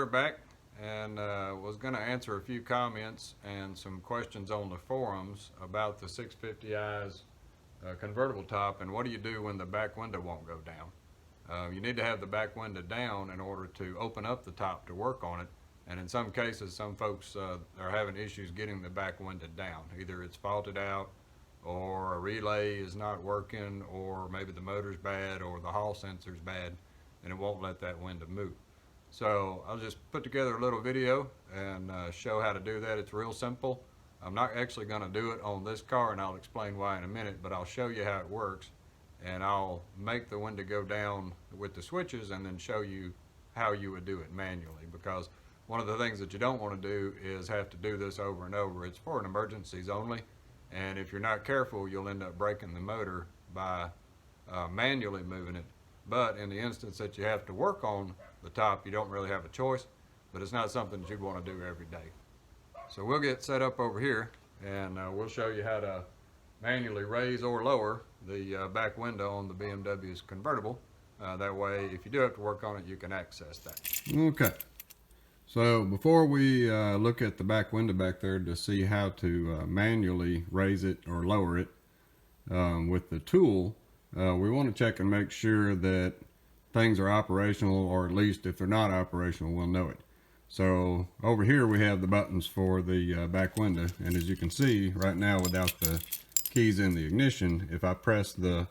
we're back, and was going to answer a few comments and some questions on the forums about the 650i's convertible top and what do you do when the back window won't go down. You need to have the back window down in order to open up the top to work on it, and in some cases some folks are having issues getting the back window down. Either it's faulted out, or a relay is not working, or maybe the motor's bad, or the hall sensor's bad and it won't let that window move. So I'll just put together a little video and show how to do that. It's real simple. I'm not actually going to do it on this car, and I'll explain why in a minute, but I'll show you how it works, and I'll make the window go down with the switches and then show you how you would do it manually, because one of the things that you don't want to do is have to do this over and over. It's for emergencies only, and if you're not careful you'll end up breaking the motor by manually moving it. But in the instance that you have to work on the top, you don't really have a choice, but it's not something that you'd want to do every day. So we'll get set up over here, and we'll show you how to manually raise or lower the back window on the BMW's convertible. That way, if you do have to work on it, you can access that. Okay. So before we look at the back window back there to see how to manually raise it or lower it with the tool, we want to check and make sure that things are operational, or at least if they're not operational, we'll know it. So over here we have the buttons for the back window, and as you can see right now without the keys in the ignition, if I press the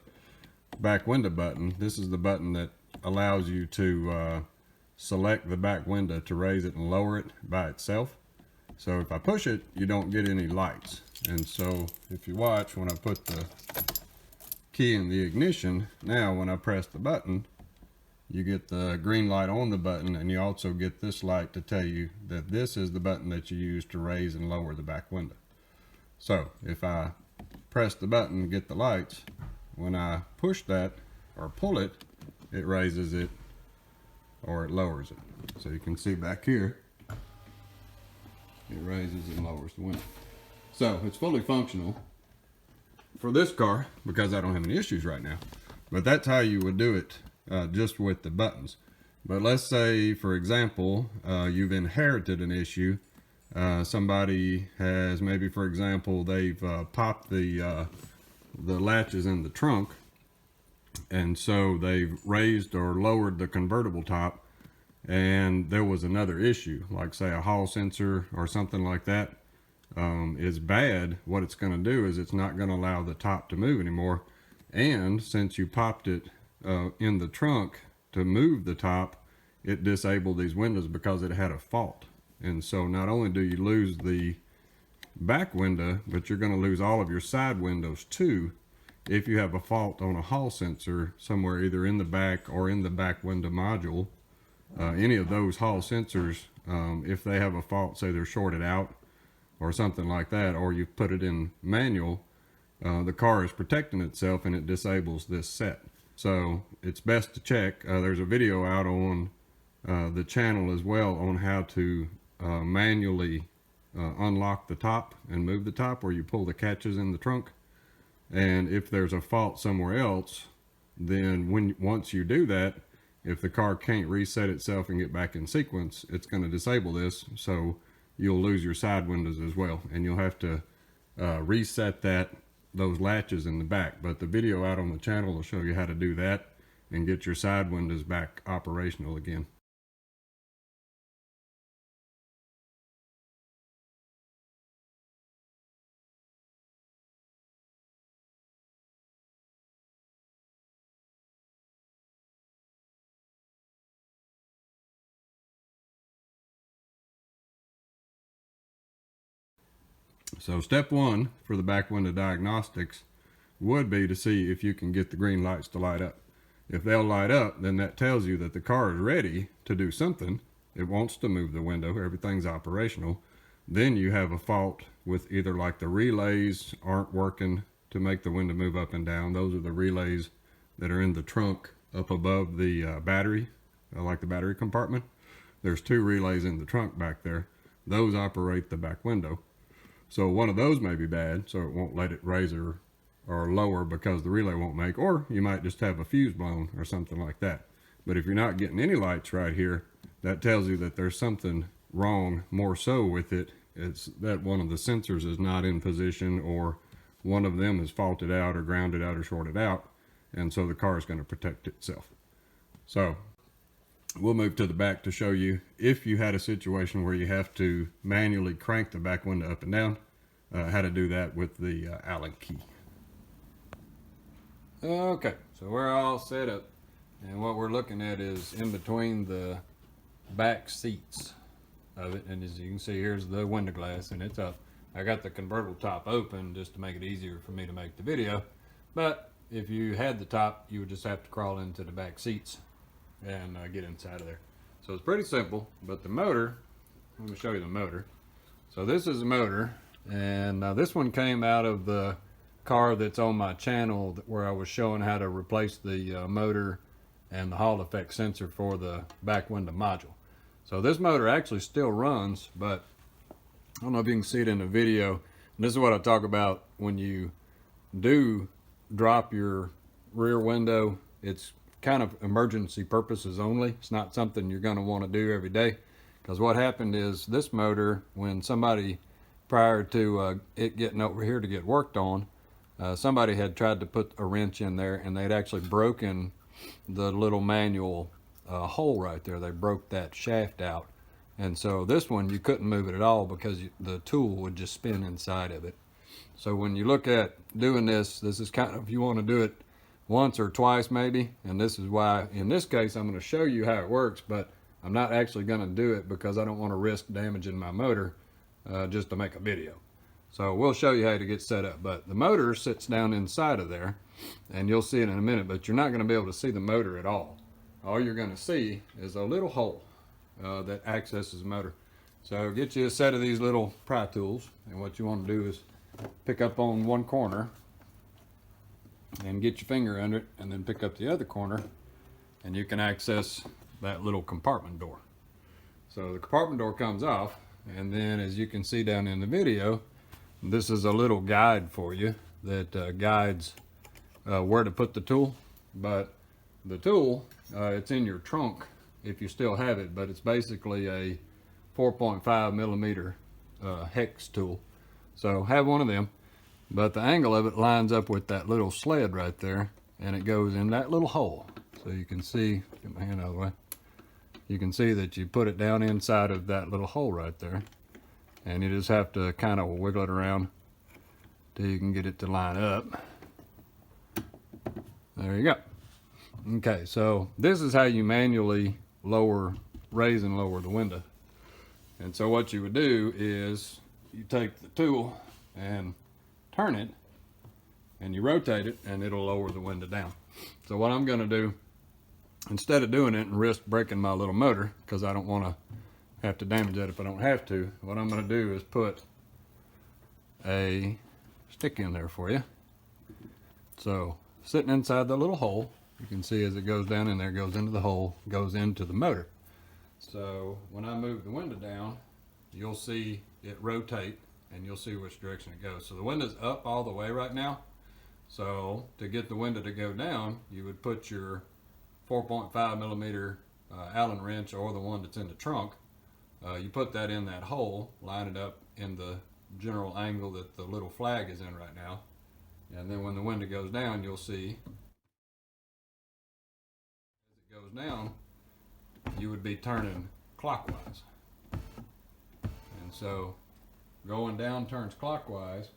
back window button, this is the button that allows you to select the back window to raise it and lower it by itself. So if I push it, you don't get any lights. And so if you watch, when I put the key in the ignition, now when I press the button, you get the green light on the button, and you also get this light to tell you that this is the button that you use to raise and lower the back window. So if I press the button and get the lights, when I push that or pull it, it raises it or it lowers it. So you can see back here, it raises and lowers the window. So it's fully functional for this car because I don't have any issues right now, but that's how you would do it just with the buttons. But let's say, for example, you've inherited an issue. Somebody has, maybe for example, they've popped the latches in the trunk, and so they've raised or lowered the convertible top, and there was another issue, like say a hall sensor or something like that is bad. What it's going to do is it's not going to allow the top to move anymore. And since you popped it in the trunk to move the top, it disabled these windows because it had a fault. And so not only do you lose the back window, but you're going to lose all of your side windows too if you have a fault on a hall sensor somewhere, either in the back or in the back window module. Any of those hall sensors, if they have a fault, say they're shorted out or something like that, or you put it in manual, the car is protecting itself and it disables this set. So it's best to check. There's a video out on the channel as well on how to manually unlock the top and move the top, where you pull the catches in the trunk. And if there's a fault somewhere else, then once you do that, if the car can't reset itself and get back in sequence, it's going to disable this. So you'll lose your side windows as well, and you'll have to reset those latches in the back. But the video out on the channel will show you how to do that and get your side windows back operational again. So step one for the back window diagnostics would be to see if you can get the green lights to light up. If they'll light up, then that tells you that the car is ready to do something. It wants to move the window, everything's operational. Then you have a fault with either like the relays aren't working to make the window move up and down. Those are the relays that are in the trunk up above the battery, like the battery compartment. There's 2 relays in the trunk back there. Those operate the back window. So one of those may be bad, so it won't let it raise or lower because the relay won't make, or you might just have a fuse blown or something like that. But if you're not getting any lights right here, that tells you that there's something wrong more so with it. It's that one of the sensors is not in position, or one of them is faulted out or grounded out or shorted out, and so the car is going to protect itself. So we'll move to the back to show you if you had a situation where you have to manually crank the back window up and down, how to do that with the Allen key. Okay, so we're all set up, and what we're looking at is in between the back seats of it, and as you can see, here's the window glass and it's up. I got the convertible top open just to make it easier for me to make the video, but if you had the top, you would just have to crawl into the back seats and get inside of there. So it's pretty simple. But the motor, let me show you the motor. So this is the motor, and this one came out of the car that's on my channel where I was showing how to replace the motor and the Hall effect sensor for the back window module. So this motor actually still runs, but I don't know if you can see it in the video. And this is what I talk about when you do drop your rear window. It's kind of emergency purposes only. It's not something you're going to want to do every day, because what happened is this motor, when somebody prior to it getting over here to get worked on, somebody had tried to put a wrench in there, and they'd actually broken the little manual hole right there. They broke that shaft out, and so this one you couldn't move it at all because the tool would just spin inside of it. So when you look at doing this, this is kind of, you want to do it once or twice maybe, and this is why in this case I'm going to show you how it works, but I'm not actually going to do it because I don't want to risk damaging my motor just to make a video. So we'll show you how to get set up, but the motor sits down inside of there, and you'll see it in a minute, but you're not going to be able to see the motor at all. All you're going to see is a little hole that accesses the motor. So get you a set of these little pry tools, and what you want to do is pick up on one corner and get your finger under it, and then pick up the other corner, and you can access that little compartment door. So the compartment door comes off, and then as you can see down in the video, this is a little guide for you that guides where to put the tool. But the tool, it's in your trunk if you still have it, but it's basically a 4.5 millimeter hex tool. So have one of them, but the angle of it lines up with that little sled right there, and it goes in that little hole. So you can see, get my hand out of the way, you can see that you put it down inside of that little hole right there, and you just have to kind of wiggle it around till you can get it to line up. There you go. Okay, so this is how you manually raise and lower the window. And so what you would do is you take the tool and turn it, and you rotate it, and it'll lower the window down. So what I'm going to do, instead of doing it and risk breaking my little motor, because I don't want to have to damage that if I don't have to, what I'm going to do is put a stick in there for you. So sitting inside the little hole, you can see as it goes down in there, goes into the hole, goes into the motor. So when I move the window down, you'll see it rotate, and you'll see which direction it goes. So the window's up all the way right now. So to get the window to go down, you would put your 4.5 millimeter Allen wrench, or the one that's in the trunk. You put that in that hole, line it up in the general angle that the little flag is in right now. And then when the window goes down, you'll see as it goes down, you would be turning clockwise. And so going down turns clockwise.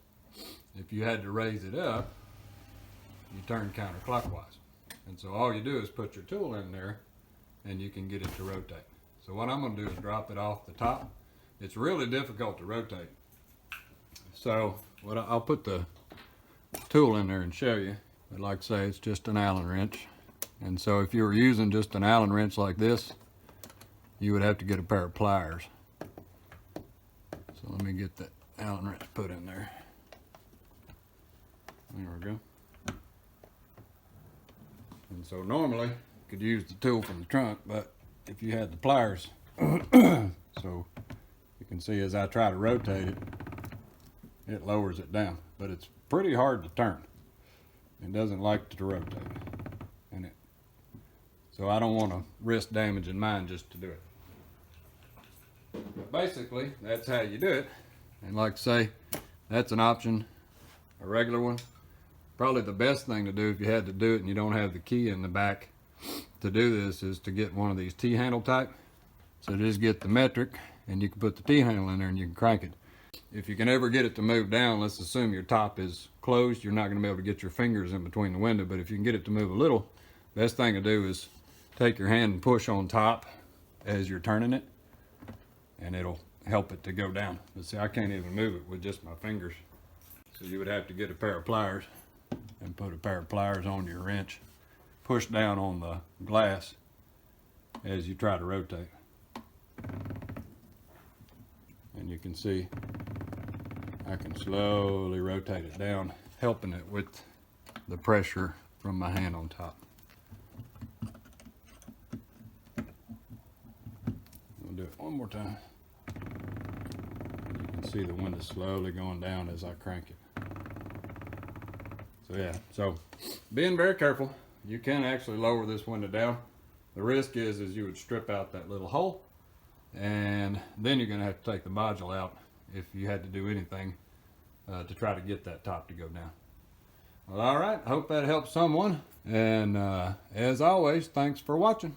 If you had to raise it up, you turn counterclockwise. And so all you do is put your tool in there, and you can get it to rotate. So what I'm going to do is drop it off the top. It's really difficult to rotate. So I'll put the tool in there and show you. But like I say, it's just an Allen wrench. And so if you were using just an Allen wrench like this, you would have to get a pair of pliers. So let me get that Allen wrench put in there. There we go. And so normally you could use the tool from the trunk, but if you had the pliers, so you can see as I try to rotate it, it lowers it down, but it's pretty hard to turn. It doesn't like to rotate, and So I don't want to risk damaging mine just to do it. But basically, that's how you do it. And like I say, that's an option, a regular one. Probably the best thing to do if you had to do it and you don't have the key in the back to do this is to get one of these T-handle type. So just get the metric and you can put the T-handle in there and you can crank it. If you can ever get it to move down, let's assume your top is closed, you're not going to be able to get your fingers in between the window, but if you can get it to move a little, best thing to do is take your hand and push on top as you're turning it, and it'll help it to go down. But see, I can't even move it with just my fingers. So you would have to get a pair of pliers and put a pair of pliers on your wrench, push down on the glass as you try to rotate. And you can see I can slowly rotate it down, helping it with the pressure from my hand on top. We'll do it one more time. You can see the window slowly going down as I crank it. So yeah, so being very careful. You can actually lower this window down. The risk is you would strip out that little hole, and then you're going to have to take the module out if you had to do anything to try to get that top to go down. Well, all right, I hope that helps someone, and as always, thanks for watching.